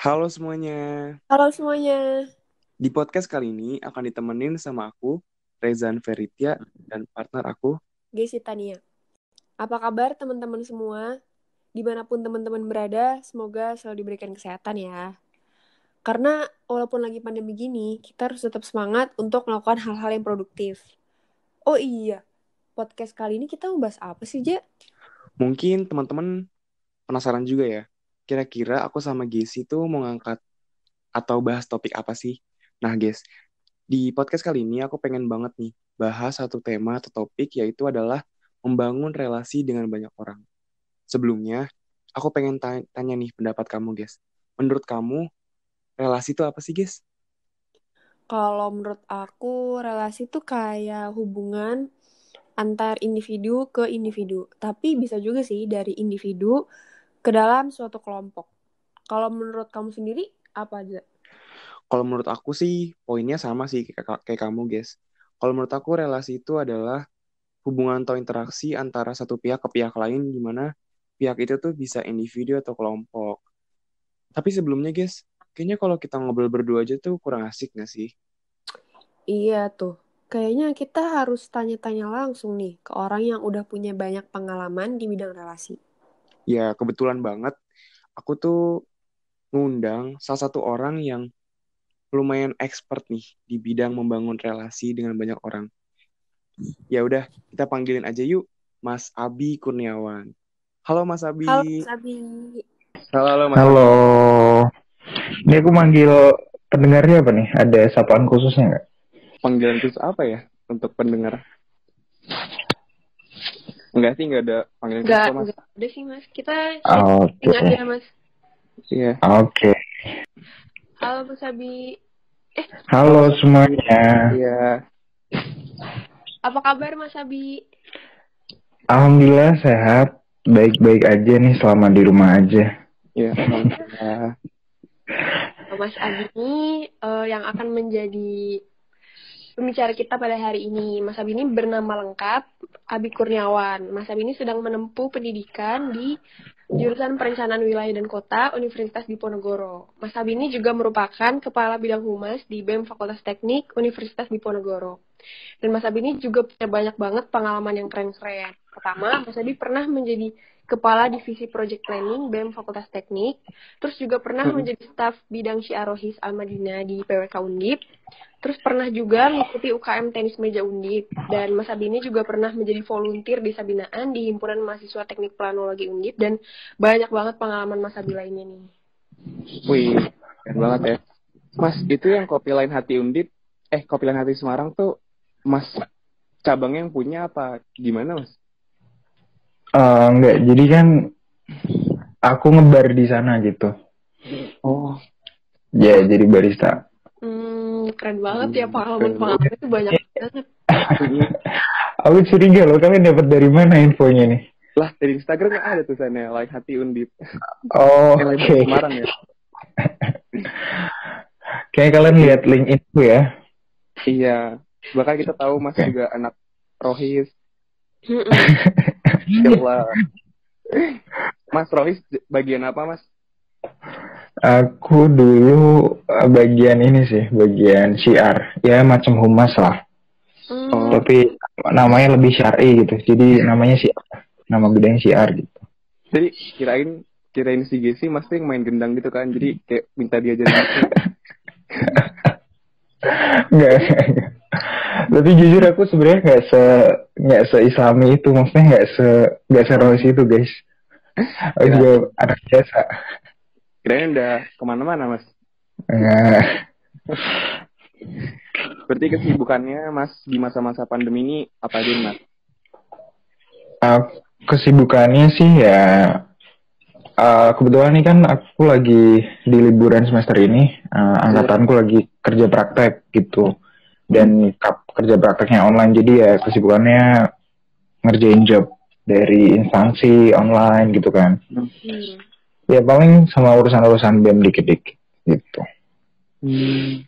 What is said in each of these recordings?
Halo semuanya. Halo semuanya, Di podcast kali ini akan ditemenin sama aku, Rezan Feritia, dan partner aku. Gesi Tania. Apa kabar teman-teman semua? Dimanapun teman-teman berada, semoga selalu diberikan kesehatan ya. Karena walaupun lagi pandemi gini, kita harus tetap semangat untuk melakukan hal-hal yang produktif. Oh iya, podcast kali ini kita mau bahas apa sih, Ja? Mungkin teman-teman penasaran juga ya, kira-kira aku sama Gesi tuh mau ngangkat atau bahas topik apa sih? Nah, guys, di podcast kali ini aku pengen banget nih bahas satu tema atau topik yaitu adalah membangun relasi dengan banyak orang. Sebelumnya, aku pengen tanya nih pendapat kamu, guys. Menurut kamu, relasi itu apa sih, guys? Kalau menurut aku, relasi tuh kayak hubungan antar individu ke individu. Tapi bisa juga sih dari individu ke dalam suatu kelompok. Kalau menurut kamu sendiri, apa aja? Kalau menurut aku sih poinnya sama sih kayak kamu, guys. Kalau menurut aku relasi itu adalah hubungan atau interaksi antara satu pihak ke pihak lain di mana pihak itu tuh bisa individu atau kelompok. Tapi sebelumnya, guys, kayaknya kalau kita ngobrol berdua aja tuh kurang asik nggak sih? Iya tuh. Kayaknya kita harus tanya-tanya langsung nih ke orang yang udah punya banyak pengalaman di bidang relasi. Ya, kebetulan banget aku tuh ngundang salah satu orang yang lumayan expert nih di bidang membangun relasi dengan banyak orang. Ya udah, kita panggilin aja yuk, Mas Abi Kurniawan. Halo Mas Halo Abi. Mas Abi. Halo, halo Mas Halo, Abi. ini aku manggil pendengarnya apa nih? Ada sapaan khususnya nggak? Panggilan khusus apa ya untuk pendengar? Enggak sih, enggak ada panggilan khusus kok, Mas. Enggak ada sih Mas. Kita Oke, sharing aja Mas. Iya. oke. Halo Mas Abi. Halo Halo Mas Abi. semuanya. Iya. Apa kabar Mas Abi? Alhamdulillah sehat, baik-baik aja nih selama di rumah aja. Iya, alhamdulillah. Mas Abi ini yang akan menjadi pembicara kita pada hari ini. Mas Abi ini bernama lengkap Abi Kurniawan. Mas Abi ini sedang menempuh pendidikan di jurusan Perencanaan Wilayah dan Kota Universitas Diponegoro. Mas Abi ini juga merupakan Kepala Bidang Humas di BEM Fakultas Teknik Universitas Diponegoro. Dan Mas Abi ini juga punya banyak banget pengalaman yang keren-keren. Pertama, Mas Abi pernah menjadi Kepala Divisi Project Planning BEM Fakultas Teknik, terus juga pernah menjadi staf bidang Syiarohis Al-Madinah di PWK Undip, terus pernah juga mengikuti UKM tenis meja Undip, dan Mas Abi ini juga pernah menjadi volunteer desa binaan di Himpunan Mahasiswa Teknik Planologi Undip, dan banyak banget pengalaman Mas Abi lainnya nih. Wih, keren banget ya. Mas, itu yang Kopi Lain Hati Undip, Kopi Lain Hati Semarang tuh Mas cabangnya yang punya apa gimana, Mas? Enggak, jadi kan aku ngebar di sana gitu. Oh, Ya, jadi barista. Keren banget ya, keren pengalaman-pengalaman itu banyak banget. banget. Aku curiga loh, kalian dapat dari mana infonya nih? Lah, dari Instagram ada tulisannya Lain Hati Undip. Lain Hati Oke, Semarang ya. kayak kalian lihat link itu ya. Iya, bahkan kita tahu Mas Oke. juga anak Rohis. Mm-mm. Gila. Mas Rohis bagian apa, Mas? Aku dulu bagian ini sih, bagian syiar. Ya macam humas lah. Oh, Tapi namanya lebih syar'i gitu. Jadi namanya syiar. Nama bidang syiar gitu. jadi kirain si Gesi Mas tuh yang main gendang gitu kan. Jadi kayak minta diajarin gitu. Enggak. Tapi jujur aku sebenarnya nggak se Islami itu. Maksudnya nggak serois itu guys. Aku Kira juga anak biasa. kirain udah kemana-mana, Mas. Nggak. Berarti kesibukannya Mas di masa-masa pandemi ini apa aja nih, Mas? Kesibukannya sih ya kebetulan nih kan aku lagi di liburan semester ini, Iya. angkatanku lagi kerja praktek gitu, dan kerja prakteknya online, jadi ya kesibukannya ngerjain job dari instansi online gitu kan. Hmm. Ya paling sama urusan-urusan BEM dikit-dikit gitu. Hmm.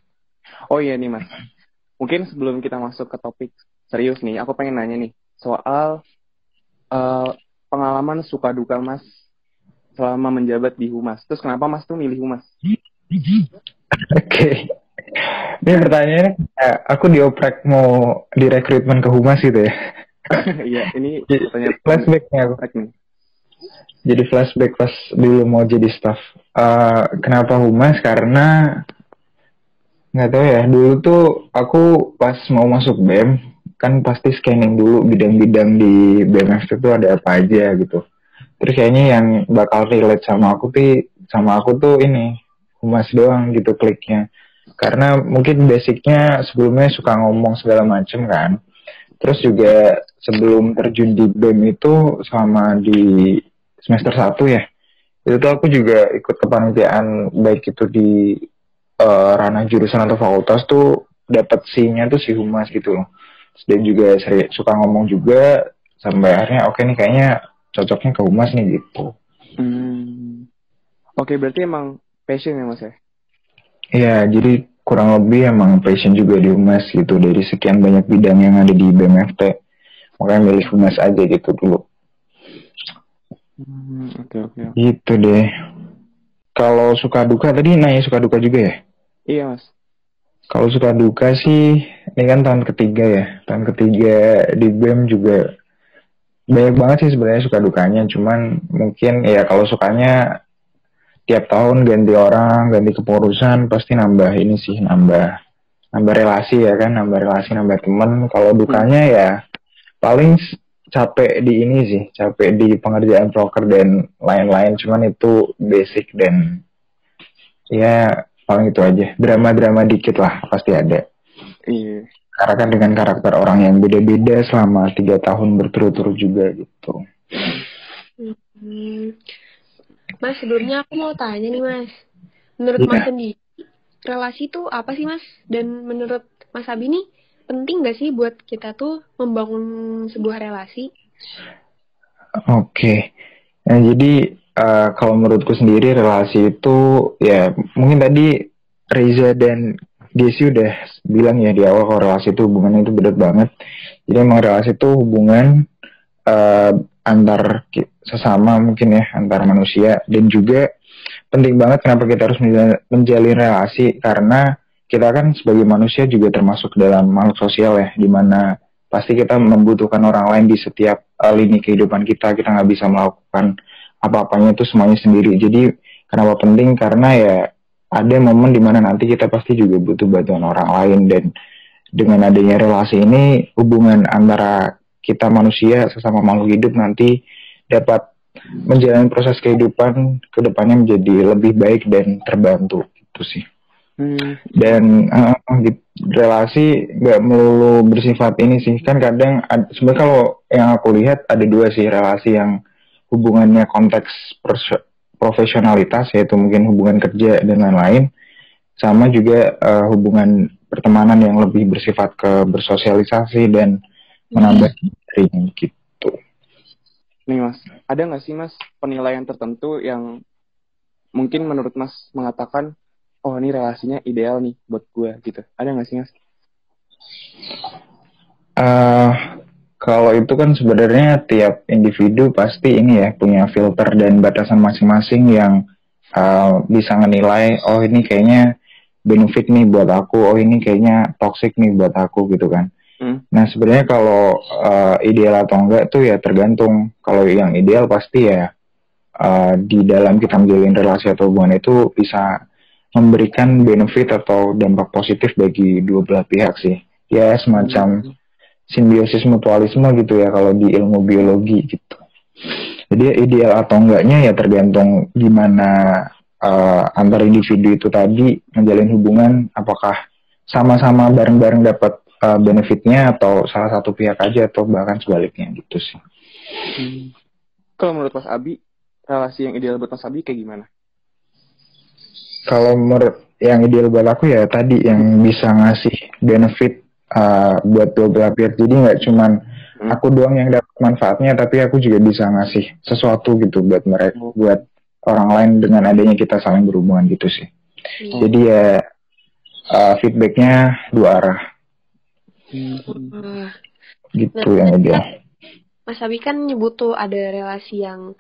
Oh iya nih, Mas. Mungkin sebelum kita masuk ke topik serius nih, aku pengen nanya nih soal eh, pengalaman suka duka Mas selama menjabat di Humas. Terus kenapa Mas tuh milih Humas? Oke. Ini pertanyaannya aku dioprek mau direkrutmen ke humas gitu ya. Iya, ini Jadi pertanyaan flashbacknya aku. nih. Jadi flashback pas dulu mau jadi staff. Kenapa humas? Karena nggak tahu ya. Dulu tuh aku pas mau masuk BEM kan pasti scanning dulu bidang-bidang di BMF itu ada apa aja gitu. Terus kayaknya yang bakal relate sama aku tuh ini humas doang gitu kliknya. Karena mungkin basicnya sebelumnya suka ngomong segala macem kan. Terus juga sebelum terjun di BEM itu sama di semester 1 ya. Itu tuh aku juga ikut kepanitiaan baik itu di ranah jurusan atau fakultas tuh dapat C-nya tuh si humas gitu loh. Dan juga suka ngomong juga sampai akhirnya oke nih kayaknya cocoknya ke humas nih gitu. Oke, berarti emang passion ya Mas ya? Iya, jadi kurang lebih emang passion juga di humas gitu dari sekian banyak bidang yang ada di BMFT. Makanya milih humas aja gitu dulu. Oke. Gitu deh. Kalau suka duka tadi nanya suka duka juga ya? Iya Mas. Kalau suka duka sih, ini kan tahun ketiga ya. Tahun ketiga di BEM juga banyak banget sih sebenarnya suka dukanya. Cuman mungkin ya kalau sukanya tiap tahun ganti orang, ganti kepengurusan pasti nambah ini sih, nambah relasi ya kan, nambah relasi, nambah teman. Kalau dukanya ya paling capek di ini sih, capek di pengerjaan proker dan lain-lain. Cuman itu basic dan ya paling itu aja. Drama-drama dikit lah pasti ada. Iya. Karena kan dengan karakter orang yang beda-beda selama 3 tahun berturut-turut juga gitu. Mas, sebelumnya aku mau tanya nih Mas. Menurut Mas sendiri, relasi itu apa sih Mas? Dan menurut Mas Abi nih, penting gak sih buat kita tuh membangun sebuah relasi? Oke. Nah, jadi kalau menurutku sendiri relasi itu ya mungkin tadi Reza dan Desi udah bilang ya di awal kalau relasi itu hubungannya itu berat banget. Jadi emang relasi itu hubungan antar sesama mungkin ya, antar manusia dan juga penting banget kenapa kita harus menjalin relasi karena kita kan sebagai manusia juga termasuk dalam makhluk sosial ya, dimana pasti kita membutuhkan orang lain di setiap lini kehidupan kita nggak bisa melakukan apa-apanya itu semuanya sendiri. Jadi kenapa penting karena ya ada momen dimana nanti kita pasti juga butuh bantuan orang lain dan dengan adanya relasi ini hubungan antara kita manusia sesama makhluk hidup nanti dapat menjalani proses kehidupan ke depannya menjadi lebih baik dan terbantu gitu sih. Dan relasi nggak melulu bersifat ini sih, kan kadang sebenarnya kalau yang aku lihat ada dua sih relasi yang hubungannya konteks profesionalitas yaitu mungkin hubungan kerja dan lain-lain, sama juga hubungan pertemanan yang lebih bersifat ke bersosialisasi dan menambah jaring gitu. Nih Mas, ada nggak sih Mas penilaian tertentu yang mungkin menurut Mas mengatakan, oh ini relasinya ideal nih buat gue gitu. Ada nggak sih Mas? Kalau itu kan sebenarnya tiap individu pasti ini ya punya filter dan batasan masing-masing yang bisa menilai, oh ini kayaknya benefit nih buat aku, oh ini kayaknya toxic nih buat aku gitu kan. Nah sebenarnya kalau ideal atau enggak tuh ya tergantung. Kalau yang ideal pasti ya di dalam kita menjalin relasi atau hubungan itu bisa memberikan benefit atau dampak positif bagi dua belah pihak sih. Ya semacam simbiosis mutualisme gitu ya kalau di ilmu biologi gitu. Jadi ideal atau enggaknya ya tergantung gimana antar individu itu tadi menjalin hubungan, apakah sama-sama bareng-bareng dapat benefitnya atau salah satu pihak aja atau bahkan sebaliknya gitu sih. Kalau menurut Mas Abi, relasi yang ideal buat Mas Abi kayak gimana? Kalau menurut yang ideal buat aku ya tadi yang bisa ngasih benefit buat dua belah pihak. Jadi nggak cuman aku doang yang dapat manfaatnya, tapi aku juga bisa ngasih sesuatu gitu buat mereka, buat orang lain dengan adanya kita saling berhubungan gitu sih. Jadi ya feedbacknya dua arah. Gitu yang ideal. Mas Abi kan nyebut tuh ada relasi yang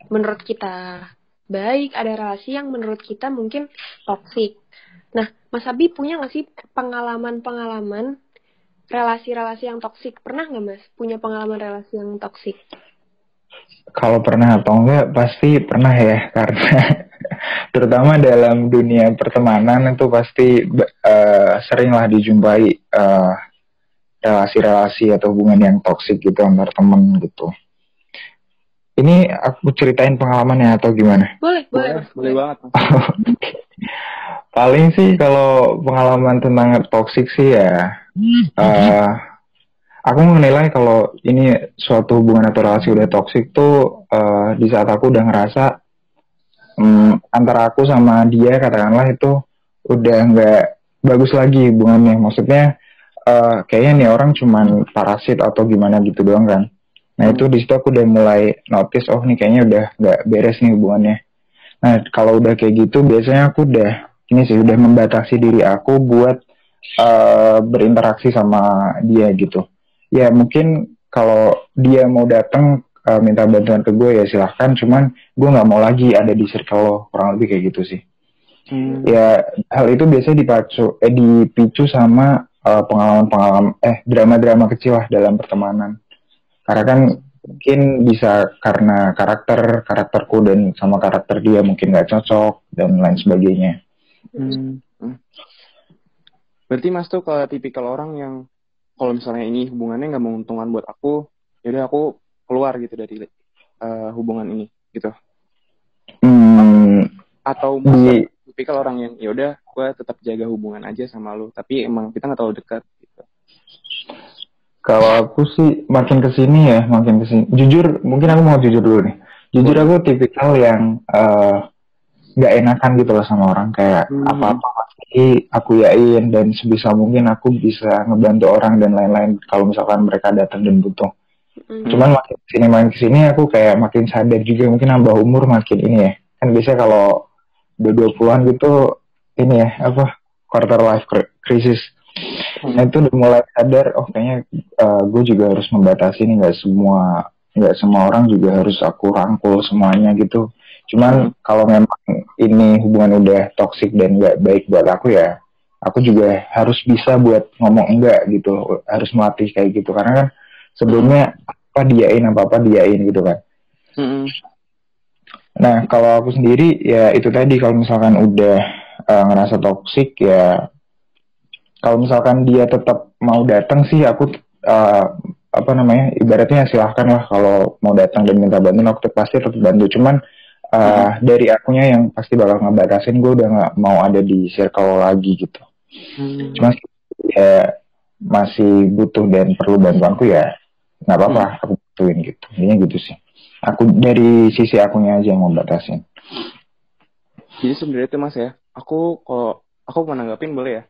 menurut kita baik, ada relasi yang menurut kita mungkin toksik. Nah, Mas Abi punya nggak sih pengalaman-pengalaman relasi-relasi yang toksik? Pernah nggak Mas punya pengalaman relasi yang toksik? Kalau pernah atau enggak pasti pernah ya, karena terutama dalam dunia pertemanan itu pasti seringlah dijumpai relasi-relasi atau hubungan yang toksik gitu antar temen gitu. Ini aku ceritain pengalamannya atau gimana? Boleh banget. Paling sih kalau pengalaman tentang toksik sih ya, aku menilai kalau ini suatu hubungan atau relasi udah toksik tuh di saat aku udah ngerasa antara aku sama dia katakanlah itu udah nggak bagus lagi hubungannya. Maksudnya kayaknya nih orang cuman parasit atau gimana gitu doang kan. Nah itu di situ aku udah mulai notice, oh nih kayaknya udah nggak beres nih hubungannya. Nah kalau udah kayak gitu biasanya aku udah membatasi diri aku buat berinteraksi sama dia gitu. Ya mungkin kalau dia mau datang minta bantuan ke gue ya silahkan, cuman gue nggak mau lagi ada di circle lo, kurang lebih kayak gitu sih. Ya hal itu biasanya dipicu sama pengalaman drama-drama kecil lah dalam pertemanan. Karena kan mungkin bisa karena karakterku dan sama karakter dia mungkin nggak cocok dan lain sebagainya. Berarti Mas tuh kalau tipikal orang yang kalau misalnya ini hubungannya nggak menguntungkan buat aku, yaudah aku keluar gitu dari hubungan ini gitu. Atau Mas tipikal orang yang yaudah gue tetap jaga hubungan aja sama lu, tapi emang kita nggak terlalu dekat gitu. Kalau aku sih makin kesini. Jujur, mungkin aku mau jujur dulu nih. Jujur aku tipikal yang nggak enakan gitu loh sama orang, kayak apa-apa pasti aku yain dan sebisa mungkin aku bisa ngebantu orang dan lain-lain kalau misalkan mereka datang dan butuh. Cuman makin kesini aku kayak makin sadar juga, mungkin nambah umur makin ini ya. Kan biasanya kalau udah 20-an gitu ini ya quarter life crisis. Nah itu udah mulai sadar, oh kayaknya gue juga harus membatasi nih, nggak semua orang juga harus aku rangkul semuanya gitu. Cuman kalau memang ini hubungan udah toksik dan nggak baik buat aku ya, aku juga harus bisa buat ngomong enggak gitu, harus melatih kayak gitu. Karena kan sebelumnya apa diain gitu kan. Nah kalau aku sendiri ya itu tadi, kalau misalkan udah ngerasa toksik ya, kalau misalkan dia tetap mau datang sih aku ibaratnya silahkan lah, kalau mau datang dan minta bantuan aku pasti tetap bantu. Cuman dari akunya yang pasti bakal ngebatasin, gue udah nggak mau ada di circle lagi gitu. Cuma ya masih butuh dan perlu bantuanku ya nggak apa-apa, aku butuhin gitu. Intinya gitu sih. Aku dari sisi akunya aja yang ngebatasin. Jadi sebenarnya tuh Mas ya, aku mau nanggapin boleh ya?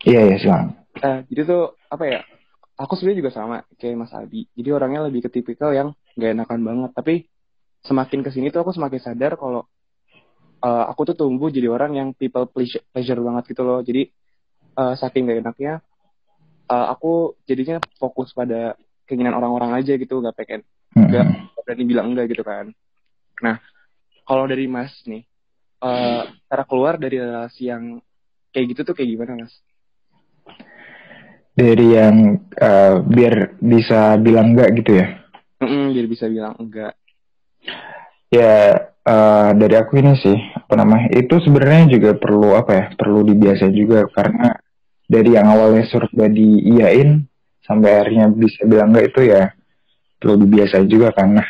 Iya silakan. Jadi tuh apa ya? Aku sebenarnya juga sama kayak Mas Abi. Jadi orangnya lebih ke tipikal yang nggak enakan banget, tapi semakin kesini tuh aku semakin sadar kalau aku tuh tumbuh jadi orang yang people pleasure banget gitu loh. Jadi saking gak enaknya aku jadinya fokus pada keinginan orang-orang aja gitu, gak berani bilang enggak gitu kan. Nah kalau dari Mas nih, cara keluar dari relasi yang kayak gitu tuh kayak gimana Mas? Dari yang biar bisa bilang enggak gitu ya? Biar bisa bilang enggak. Ya dari aku ini sih itu sebenarnya juga perlu dibiasain juga, karena dari yang awalnya surga diiyain sampai akhirnya bisa bilang enggak itu ya perlu dibiasain juga. Karena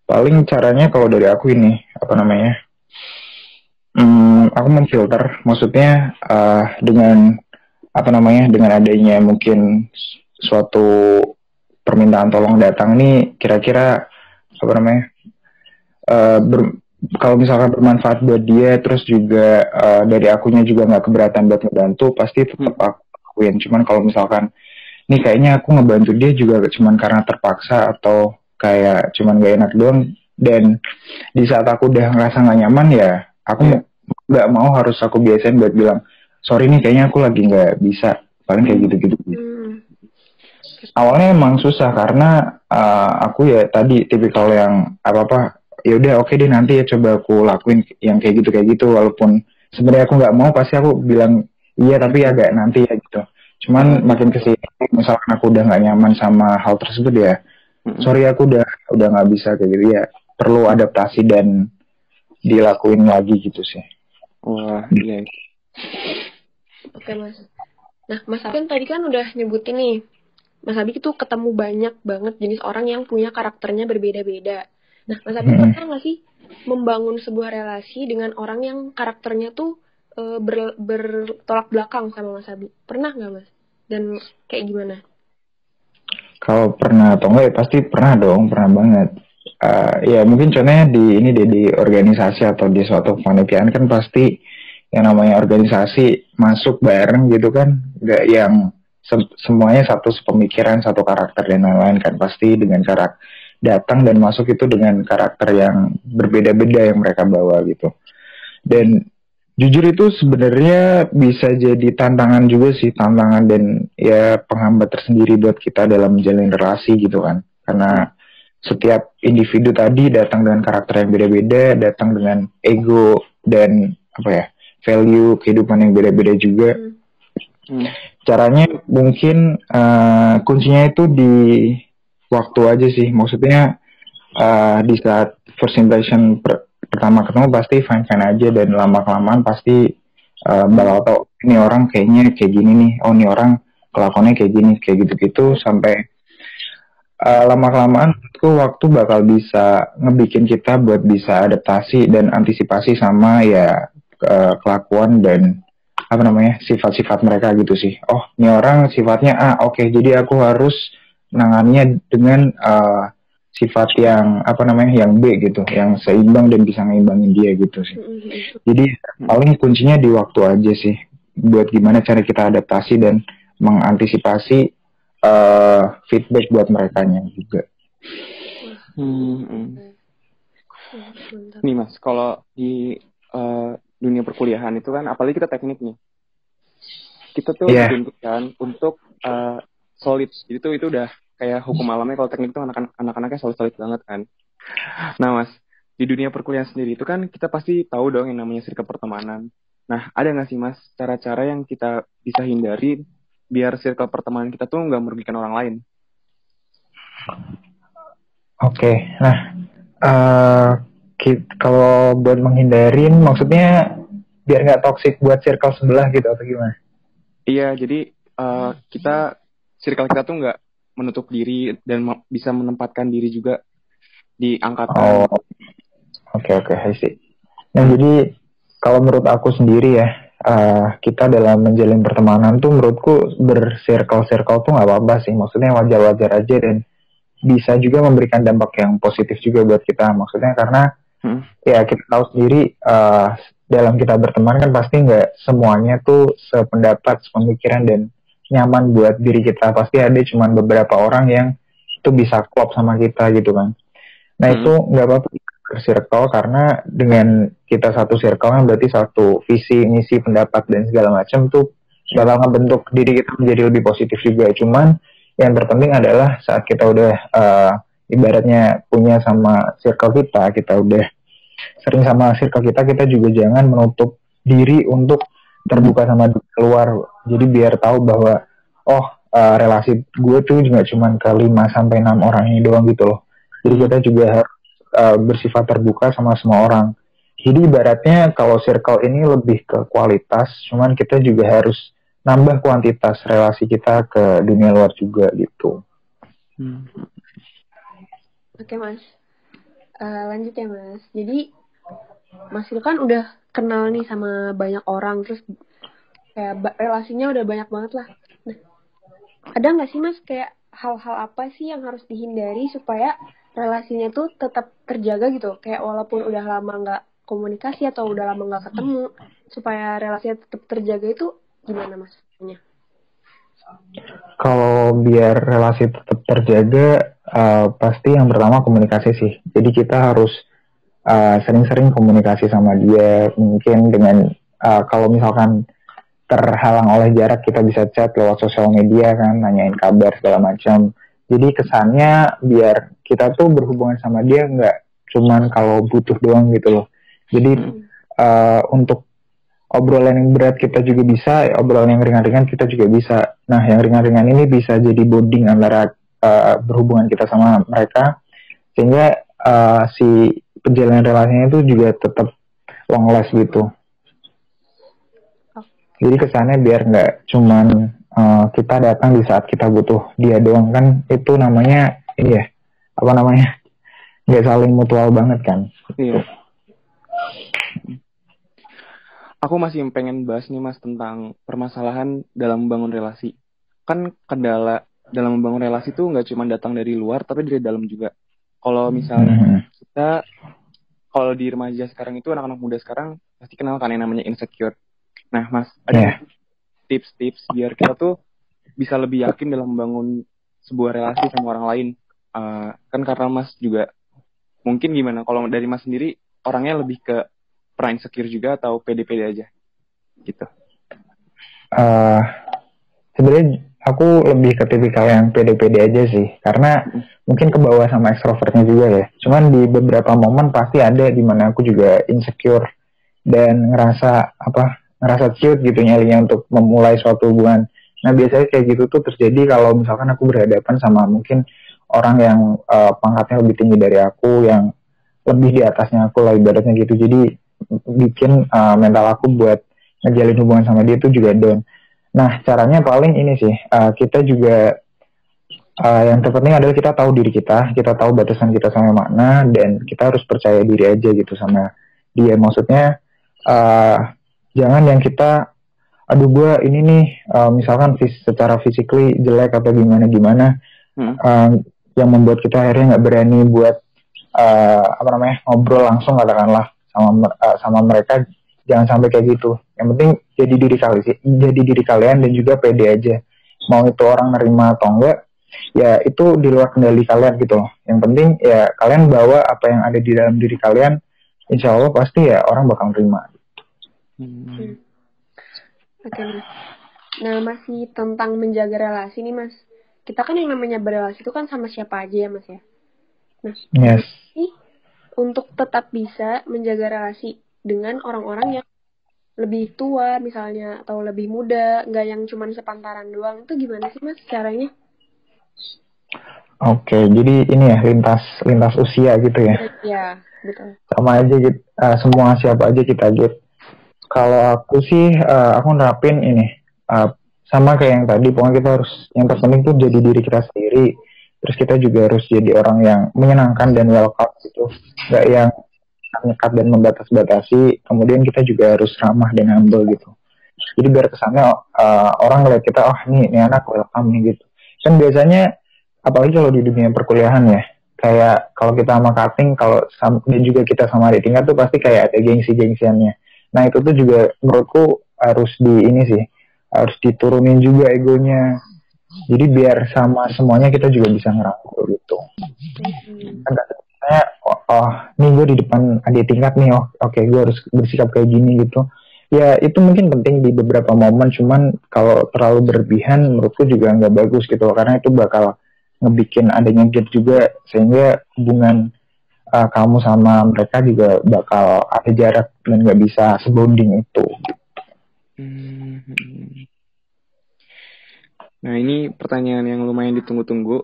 paling caranya kalau dari aku ini aku memfilter, maksudnya dengan dengan adanya mungkin suatu permintaan tolong datang nih, kira-kira kalau misalkan bermanfaat buat dia, terus juga dari akunya juga nggak keberatan buat ngebantu, pasti tetap aku lakuin. Cuman kalau misalkan nih kayaknya aku ngebantu dia juga cuman karena terpaksa atau kayak cuman gak enak doang, dan di saat aku udah ngerasa nggak nyaman ya aku nggak mau harus aku biasain buat bilang sorry nih kayaknya aku lagi nggak bisa, paling kayak gitu-gitu. Awalnya emang susah karena aku ya tadi tipikal yang apa-apa ya udah oke deh nanti ya coba aku lakuin yang kayak gitu walaupun sebenarnya aku nggak mau, pasti aku bilang iya tapi agak nanti ya gitu. Cuman makin kesini misalkan aku udah nggak nyaman sama hal tersebut ya sorry aku udah nggak bisa kayak gitu ya, perlu adaptasi dan dilakuin lagi gitu sih. Wah, iya. Oke Mas. Nah Mas Abi tadi kan udah nyebutin nih, Mas Abi itu ketemu banyak banget jenis orang yang punya karakternya berbeda-beda. Nah Mas Abi pernah nggak sih membangun sebuah relasi dengan orang yang karakternya tuh bertolak belakang sama Mas Abi? Pernah nggak Mas? Dan kayak gimana? Kalau pernah atau enggak ya pasti pernah dong, pernah banget. Ya mungkin contohnya di organisasi atau di suatu kepanitiaan kan pasti yang namanya organisasi masuk bareng gitu kan, nggak yang semuanya satu pemikiran, satu karakter dan lain-lain kan, pasti dengan cara datang dan masuk itu dengan karakter yang berbeda-beda yang mereka bawa gitu. Dan jujur itu sebenarnya bisa jadi tantangan juga sih, tantangan dan ya penghambat tersendiri buat kita dalam menjalin relasi gitu kan. Karena setiap individu tadi datang dengan karakter yang beda-beda, datang dengan ego dan apa ya, value kehidupan yang beda-beda juga. Caranya mungkin kuncinya itu di waktu aja sih. Maksudnya di saat first impression pertama ketemu pasti fine-fine aja, dan lama-kelamaan pasti bakal tau ini orang kayaknya kayak gini nih, oh ini orang kelakuannya kayak gini, kayak gitu-gitu sampai lama-kelamaan tuh waktu bakal bisa ngebikin kita buat bisa adaptasi dan antisipasi sama ya kelakuan dan apa namanya sifat-sifat mereka gitu sih. Oh ini orang sifatnya A, oke, jadi aku harus menangannya dengan sifat yang apa namanya yang B gitu, yang seimbang dan bisa ngeimbangin dia gitu sih. Jadi paling kuncinya di waktu aja sih, buat gimana cara kita adaptasi dan mengantisipasi feedback buat merekanya juga. Nih Mas, kalau di dunia perkuliahan itu kan, apalagi kita teknik nih, kita tuh dituntut kan untuk solid. Jadi tuh itu udah kayak hukum alamnya kalau teknik tuh anak-anaknya solid banget kan. Nah Mas, di dunia perkuliahan sendiri itu kan kita pasti tahu dong yang namanya circle pertemanan. Nah, ada nggak sih Mas cara-cara yang kita bisa hindari biar circle pertemanan kita tuh nggak merugikan orang lain? Oke, nah kalau buat menghindarin maksudnya biar nggak toxic buat circle sebelah gitu atau gimana? Iya, jadi circle kita tuh nggak menutup diri dan bisa menempatkan diri juga di angkatan. Oke, I see. Nah, jadi kalau menurut aku sendiri ya, kita dalam menjalin pertemanan tuh menurutku bersirkel-sirkel tuh nggak apa-apa sih. Maksudnya wajar-wajar aja dan bisa juga memberikan dampak yang positif juga buat kita. Maksudnya karena ya kita tahu sendiri dalam kita berteman kan pasti nggak semuanya tuh sependapat, sepemikiran dan nyaman buat diri kita. Pasti ada cuman beberapa orang yang itu bisa klop sama kita gitu kan. Nah itu nggak apa-apa circle, karena dengan kita satu circle kan berarti satu visi, misi, pendapat dan segala macam tuh bakal ngebentuk diri kita menjadi lebih positif juga. Cuman yang terpenting adalah saat kita udah ibaratnya punya sama circle kita udah sering sama circle kita juga jangan menutup diri untuk terbuka sama keluar. Jadi biar tahu bahwa relasi gue tuh nggak cuma ke 5-6 orang ini doang gitu loh. Jadi kita juga harus bersifat terbuka sama semua orang. Jadi ibaratnya kalau circle ini lebih ke kualitas, cuman kita juga harus nambah kuantitas relasi kita ke dunia luar juga gitu. Oke Mas, lanjut ya Mas. Jadi Mas itu kan udah kenal nih sama banyak orang, terus kayak relasinya udah banyak banget lah. Nah, ada nggak sih Mas kayak hal-hal apa sih yang harus dihindari supaya relasinya tuh tetap terjaga gitu, kayak walaupun udah lama nggak komunikasi atau udah lama nggak ketemu, supaya relasinya tetap terjaga itu gimana Mas? Kalau biar relasi tetap terjaga, pasti yang pertama komunikasi sih. Jadi kita harus sering-sering komunikasi sama dia. Mungkin dengan kalau misalkan terhalang oleh jarak, kita bisa chat lewat sosial media kan, nanyain kabar segala macam. Jadi kesannya biar kita tuh berhubungan sama dia nggak cuman kalau butuh doang gitu loh. Jadi untuk obrolan yang berat kita juga bisa, obrolan yang ringan-ringan kita juga bisa. Nah, yang ringan-ringan ini bisa jadi bonding antara berhubungan kita sama mereka, sehingga si perjalanan relasinya itu juga tetap long last gitu. Jadi kesannya biar nggak cuman kita datang di saat kita butuh dia doang, kan itu namanya ini ya, apa namanya, nggak saling mutual banget kan. Iya. Aku masih pengen bahas nih Mas tentang permasalahan dalam membangun relasi. Kan kendala dalam membangun relasi tuh nggak cuma datang dari luar, tapi dari dalam juga. Kalau misalnya kita, kalau di remaja sekarang itu, anak-anak muda sekarang pasti kenal kan yang namanya insecure. Nah Mas, ada tips-tips biar kita tuh bisa lebih yakin dalam membangun sebuah relasi sama orang lain. Kan karena Mas juga, mungkin gimana, kalau dari Mas sendiri, orangnya lebih ke pernah insecure juga atau pede-pede aja gitu? Sebenarnya aku lebih ke tipikal yang pede-pede aja sih, karena mungkin kebawa sama extrovertnya juga ya. Cuman di beberapa momen pasti ada di mana aku juga insecure dan ngerasa cute gitu nyalinya untuk memulai suatu hubungan. Nah biasanya kayak gitu tuh terjadi kalau misalkan aku berhadapan sama mungkin orang yang pangkatnya lebih tinggi dari aku, yang lebih di atasnya aku lah ibaratnya gitu. Jadi bikin mental aku buat ngejalin hubungan sama dia itu juga down. Nah caranya paling ini sih, kita juga yang terpenting adalah kita tahu diri kita tahu batasan kita sampai mana, dan kita harus percaya diri aja gitu sama dia. Maksudnya jangan yang kita, aduh gue ini nih misalkan secara physically jelek atau gimana yang membuat kita akhirnya nggak berani buat ngobrol langsung katakanlah sama mereka. Jangan sampai kayak gitu. Yang penting jadi diri kalian dan juga pede aja. Mau itu orang nerima atau enggak, ya itu di luar kendali kalian gitu loh. Yang penting ya kalian bawa apa yang ada di dalam diri kalian, insya Allah pasti ya orang bakal terima. Oke. Nah masih tentang menjaga relasi nih Mas. Kita kan yang namanya berrelasi itu kan sama siapa aja ya Mas ya. Nah, yes. Untuk tetap bisa menjaga relasi dengan orang-orang yang lebih tua misalnya atau lebih muda, nggak yang cuma sepantaran doang, itu gimana sih Mas caranya? Oke, jadi ini ya lintas usia gitu ya? Iya, betul. Sama aja gitu, semua siapa aja kita gitu. Kalau aku sih, aku nerapin ini, sama kayak yang tadi, pokoknya kita harus, yang terpenting tuh jadi diri kita sendiri. Terus kita juga harus jadi orang yang menyenangkan dan welcome gitu, nggak yang menyekat dan membatasi. Kemudian kita juga harus ramah dan humble gitu. Jadi biar kesannya orang ngeliat kita, oh ini anak welcome nih gitu. Kan biasanya apalagi kalau di dunia perkuliahan ya, kayak kalau kita sama cutting, dan juga kita sama adik tingkat tuh pasti kayak ada gengsi-gengsiannya. Nah itu tuh juga menurutku harus harus diturunin juga egonya. Jadi biar sama semuanya kita juga bisa ngerangkul gitu. Kan katanya, nih gue di depan adik tingkat nih, oke, gue harus bersikap kayak gini gitu. Ya itu mungkin penting di beberapa momen, cuman kalau terlalu berlebihan menurutku juga nggak bagus gitu, karena itu bakal ngebikin adanya gap juga, sehingga hubungan kamu sama mereka juga bakal ada jarak dan nggak bisa sebonding itu. Nah ini pertanyaan yang lumayan ditunggu-tunggu.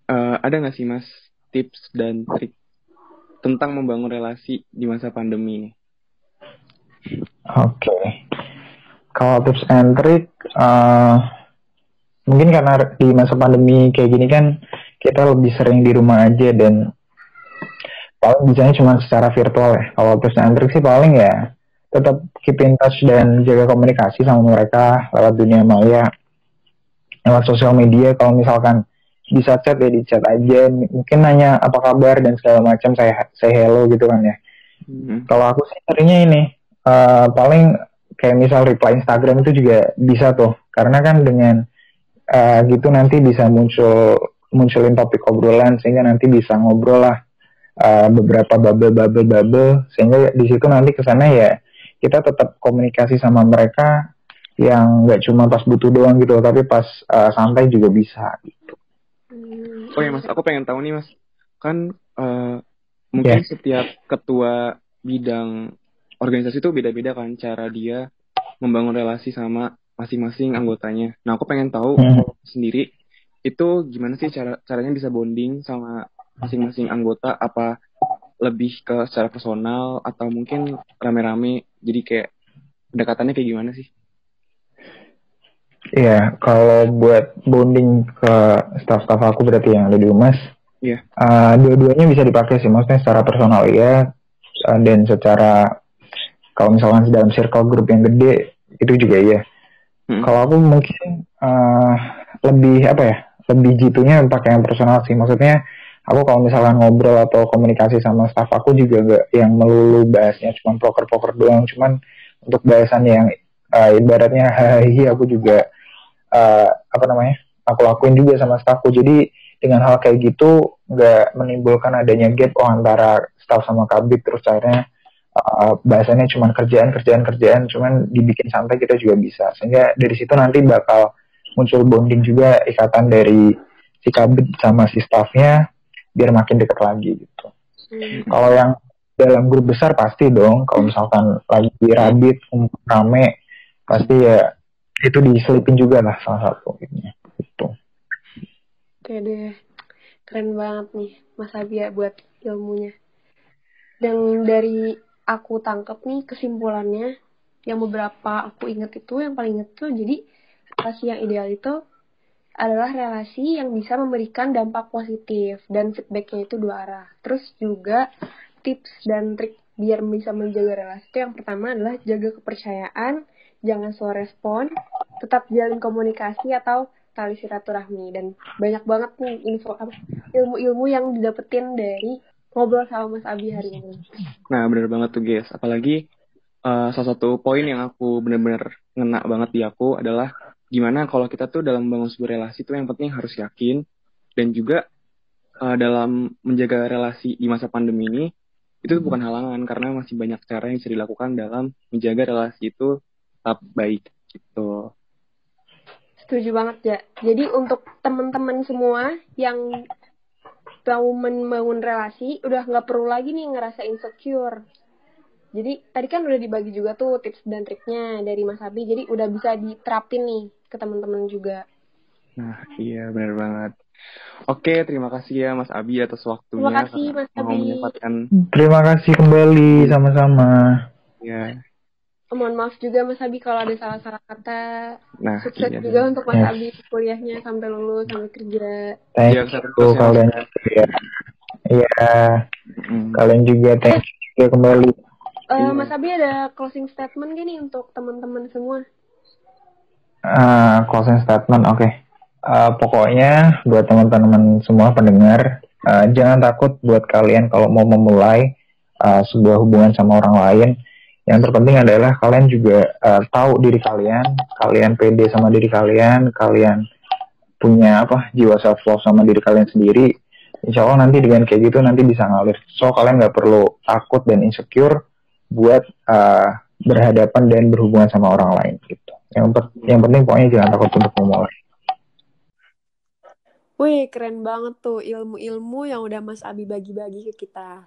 Ada nggak sih Mas tips dan trik tentang membangun relasi di masa pandemi ini? Oke. Kalau tips and trick, mungkin karena di masa pandemi kayak gini kan kita lebih sering di rumah aja, dan paling bisanya cuma secara virtual ya. Kalau tips and trick sih paling ya tetap keep in touch dan jaga komunikasi sama mereka lewat dunia maya, lewat sosial media. Kalau misalkan bisa chat ya di chat aja, mungkin nanya apa kabar dan segala macam, saya hello gitu kan ya. Kalau aku sih seringnya ini paling kayak misal reply Instagram itu juga bisa tuh, karena kan dengan gitu nanti bisa munculin topik obrolan, sehingga nanti bisa ngobrol lah beberapa bubble, sehingga di situ nanti kesana ya kita tetap komunikasi sama mereka yang nggak cuma pas butuh doang gitu, tapi pas santai juga bisa gitu. Oh ya Mas, aku pengen tahu nih Mas, kan mungkin setiap ketua bidang organisasi itu beda-beda kan cara dia membangun relasi sama masing-masing anggotanya. Nah, aku pengen tahu sendiri itu gimana sih caranya bisa bonding sama masing-masing anggota, apa lebih ke secara personal atau mungkin rame-rame, jadi kayak pendekatannya kayak gimana sih? Iya, kalau buat bonding ke staff-staff aku berarti yang ada di Umas, Iya. Dua-duanya bisa dipakai sih, maksudnya secara personal ya, dan secara kalau misalkan dalam circle grup yang gede itu juga iya. Kalau aku mungkin lebih apa ya, lebih jitunya pakai yang personal sih, maksudnya aku kalau misalkan ngobrol atau komunikasi sama staff aku juga gak yang melulu bahasnya cuma poker-poker doang, cuman untuk bahasan yang ibaratnya hahihi aku juga apa namanya aku lakuin juga sama staffku. Jadi dengan hal kayak gitu nggak menimbulkan adanya gap antara staff sama kabit terus akhirnya bahasanya cuma kerjaan cuman dibikin santai kita juga bisa, sehingga dari situ nanti bakal muncul bonding juga, ikatan dari si kabit sama si staffnya biar makin deket lagi gitu. Kalau yang dalam grup besar pasti dong, kalau misalkan lagi rabit rame pasti ya itu diselipin juga lah salah satu gitu. Oke deh, keren banget nih Mas Abi ya buat ilmunya. Dan dari aku tangkep nih kesimpulannya, yang beberapa aku inget itu, yang paling inget tuh, jadi relasi yang ideal itu adalah relasi yang bisa memberikan dampak positif dan feedbacknya itu dua arah. Terus juga tips dan trik biar bisa menjaga relasi itu yang pertama adalah jaga kepercayaan, jangan slow respon, tetap jalin komunikasi atau tali silaturahmi. Dan banyak banget nih ilmu-ilmu yang didapetin dari ngobrol sama Mas Abi hari ini. Nah, bener banget tuh guys. Apalagi salah satu poin yang aku bener-bener ngena banget di aku adalah gimana kalau kita tuh dalam membangun sebuah relasi tuh yang penting harus yakin, dan juga dalam menjaga relasi di masa pandemi ini itu bukan halangan karena masih banyak cara yang bisa dilakukan dalam menjaga relasi itu tetap baik gitu. Setuju banget ya. Jadi untuk teman-teman semua yang mau membangun relasi udah nggak perlu lagi nih ngerasa insecure. Jadi tadi kan udah dibagi juga tuh tips dan triknya dari Mas Abi, jadi udah bisa diterapin nih ke teman-teman juga. Nah, iya benar banget. Oke, terima kasih ya Mas Abi atas waktunya. Terima kasih Mas mau Abi. menyempatkan. Terima kasih kembali, sama-sama. Ya. Mohon maaf juga Mas Abi kalau ada salah-salah kata. Nah, sukses iya. juga untuk Mas Abi kuliahnya sampai lulus, sampai kerja. Thank you kalian juga. Iya. Kalian juga thank you juga kembali. Mas Abi ada closing statement gak nih untuk teman-teman semua? Closing statement, oke. Pokoknya buat teman-teman semua pendengar, jangan takut buat kalian kalau mau memulai sebuah hubungan sama orang lain. Yang terpenting adalah kalian juga tahu diri kalian, kalian pede sama diri kalian, kalian punya jiwa self love sama diri kalian sendiri. Insya Allah nanti dengan kayak gitu nanti bisa ngalir. So kalian nggak perlu takut dan insecure buat berhadapan dan berhubungan sama orang lain gitu. Yang penting pokoknya jangan takut untuk memulai. Wih, keren banget tuh ilmu-ilmu yang udah Mas Abi bagi-bagi ke kita.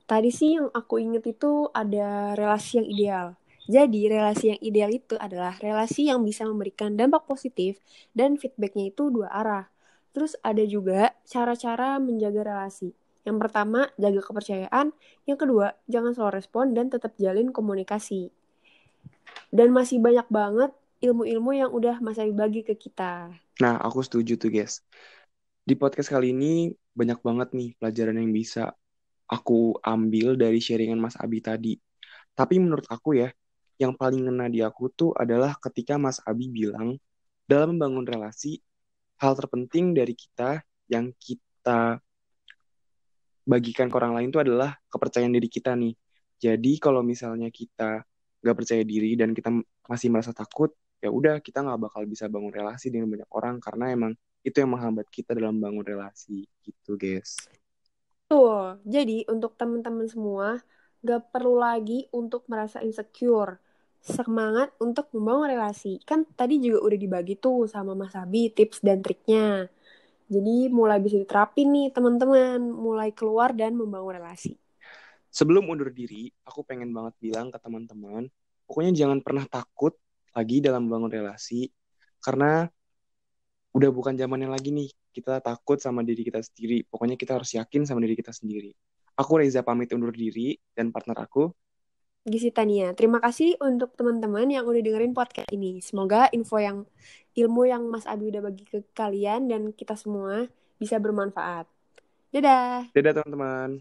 Tadi sih yang aku inget itu ada relasi yang ideal. Jadi relasi yang ideal itu adalah relasi yang bisa memberikan dampak positif dan feedbacknya itu dua arah. Terus ada juga cara-cara menjaga relasi. Yang pertama, jaga kepercayaan. Yang kedua, jangan slow respon dan tetap jalin komunikasi. Dan masih banyak banget ilmu-ilmu yang udah Mas Abi bagi ke kita. Nah, aku setuju tuh guys. Di podcast kali ini banyak banget nih pelajaran yang bisa aku ambil dari sharingan Mas Abi tadi. Tapi menurut aku ya, yang paling ngena di aku tuh adalah ketika Mas Abi bilang, dalam membangun relasi, hal terpenting dari kita yang kita bagikan ke orang lain itu adalah kepercayaan diri kita nih. Jadi kalau misalnya kita nggak percaya diri dan kita masih merasa takut, ya udah kita nggak bakal bisa bangun relasi dengan banyak orang karena emang itu yang menghambat kita dalam bangun relasi gitu guys. Tuh, jadi untuk teman-teman semua, gak perlu lagi untuk merasa insecure. Semangat untuk membangun relasi. Kan tadi juga udah dibagi tuh sama Mas Abi tips dan triknya. Jadi mulai bisa diterapin nih teman-teman, mulai keluar dan membangun relasi. Sebelum undur diri, aku pengen banget bilang ke teman-teman, pokoknya jangan pernah takut lagi dalam membangun relasi, karena udah bukan zamannya lagi nih, kita takut sama diri kita sendiri. Pokoknya kita harus yakin sama diri kita sendiri. Aku Reza pamit undur diri, dan partner aku, Gisi Tania, terima kasih untuk teman-teman yang udah dengerin podcast ini. Semoga ilmu yang Mas Abi udah bagi ke kalian dan kita semua bisa bermanfaat. Dadah! dadah teman-teman.